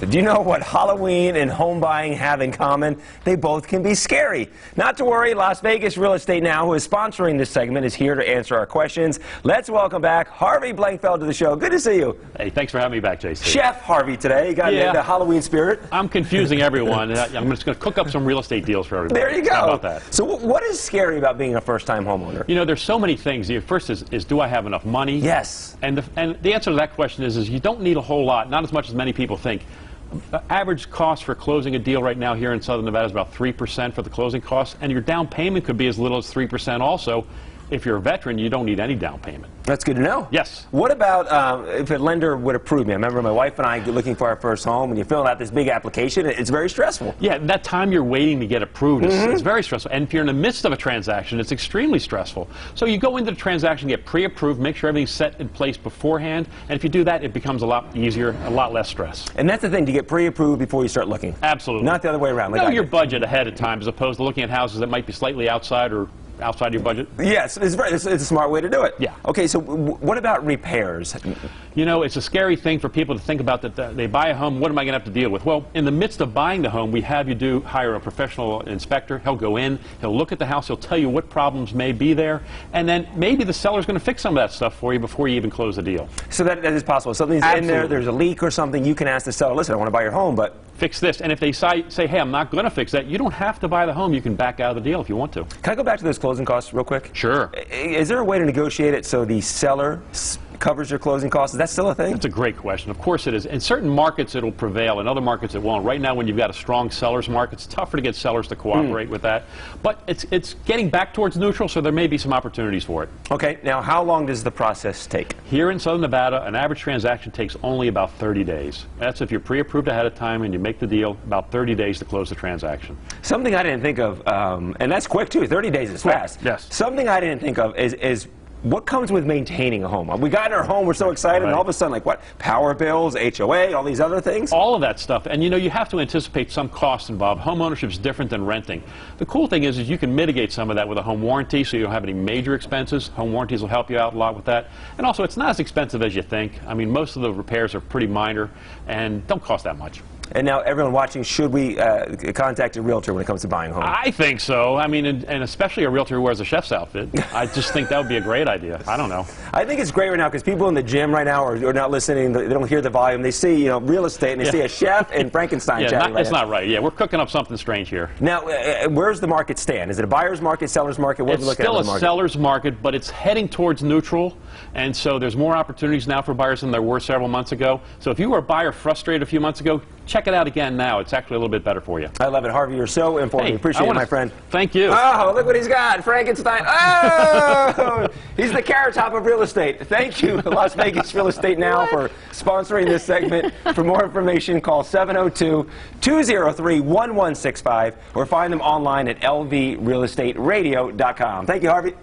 Do you know what Halloween and home buying have in common? They both can be scary. Not to worry, Las Vegas Real Estate Now, who is sponsoring this segment, is here to answer our questions. Let's welcome back Harvey Blankfeld to the show. Good to see you. Hey, thanks for having me back, JC. Chef Harvey today. You got the Halloween spirit. I'm confusing everyone. I'm just going to cook up some real estate deals for everybody. There you go. How about that? So what is scary about being a first-time homeowner? You know, there's so many things. The first is do I have enough money? Yes. And the answer to that question is you don't need a whole lot, not as much as many people think. The average cost for closing a deal right now here in Southern Nevada is about 3% for the closing costs, and your down payment could be as little as 3% also. If you're a veteran, you don't need any down payment. That's good to know. Yes. What about if a lender would approve me? I remember my wife and I looking for our first home, and you fill out this big application. It's very stressful. Yeah, that time you're waiting to get approved is very stressful. And if you're in the midst of a transaction, it's extremely stressful. So you go into the transaction, get pre-approved, make sure everything's set in place beforehand, and if you do that, it becomes a lot easier, a lot less stress. And that's the thing, to get pre-approved before you start looking. Absolutely. Not the other way around. Know your budget ahead of time as opposed to looking at houses that might be slightly outside or outside your budget? Yes, it's a smart way to do it. Yeah. Okay, so what about repairs? You know, it's a scary thing for people to think about that they buy a home, what am I going to have to deal with? Well, in the midst of buying the home, we have you hire a professional inspector. He'll go in, he'll look at the house, he'll tell you what problems may be there, and then maybe the seller's going to fix some of that stuff for you before you even close the deal. So that is possible. Something's in there, there's a leak or something, you can ask the seller, listen, I want to buy your home, but fix this. And if they say, hey, I'm not going to fix that, you don't have to buy the home. You can back out of the deal if you want to. Can I go back to those closing costs real quick? Sure. Is there a way to negotiate it so the seller covers your closing costs? Is that still a thing? That's a great question. Of course it is. In certain markets it'll prevail, in other markets it won't. Right now when you've got a strong seller's market, it's tougher to get sellers to cooperate with that. But it's getting back towards neutral, so there may be some opportunities for it. Okay, now how long does the process take? Here in Southern Nevada, an average transaction takes only about 30 days. That's if you're pre-approved ahead of time and you make the deal, about 30 days to close the transaction. Something I didn't think of, and that's quick too, 30 days is fast. Yes. Something I didn't think of is what comes with maintaining a home? We got in our home, we're so excited, and all of a sudden, like what? Power bills, HOA, all these other things? All of that stuff. And you know, you have to anticipate some costs involved. Home ownership is different than renting. The cool thing is you can mitigate some of that with a home warranty, so you don't have any major expenses. Home warranties will help you out a lot with that. And also, it's not as expensive as you think. I mean, most of the repairs are pretty minor and don't cost that much. And now, everyone watching, should we contact a realtor when it comes to buying homes? I think so. I mean, and especially a realtor who wears a chef's outfit. I just think that would be a great idea. I don't know. I think it's great right now because people in the gym right now are not listening. They don't hear the volume. They see, you know, real estate, and they see a chef and Frankenstein chatting it's not right. Yeah, we're cooking up something strange here. Now, where's the market stand? Is it a buyer's market, seller's market? What are we looking at? It's still a seller's market, but it's heading towards neutral. And so there's more opportunities now for buyers than there were several months ago. So if you were a buyer frustrated a few months ago, check it out again now. It's actually a little bit better for you. I love it. Harvey, you're so informative. Appreciate it, my friend. Thank you. Oh, look what he's got. Frankenstein. Oh, he's the Carrot Top of real estate. Thank you, Las Vegas Real Estate Now, for sponsoring this segment. For more information, call 702-203-1165 or find them online at lvrealestateradio.com. Thank you, Harvey.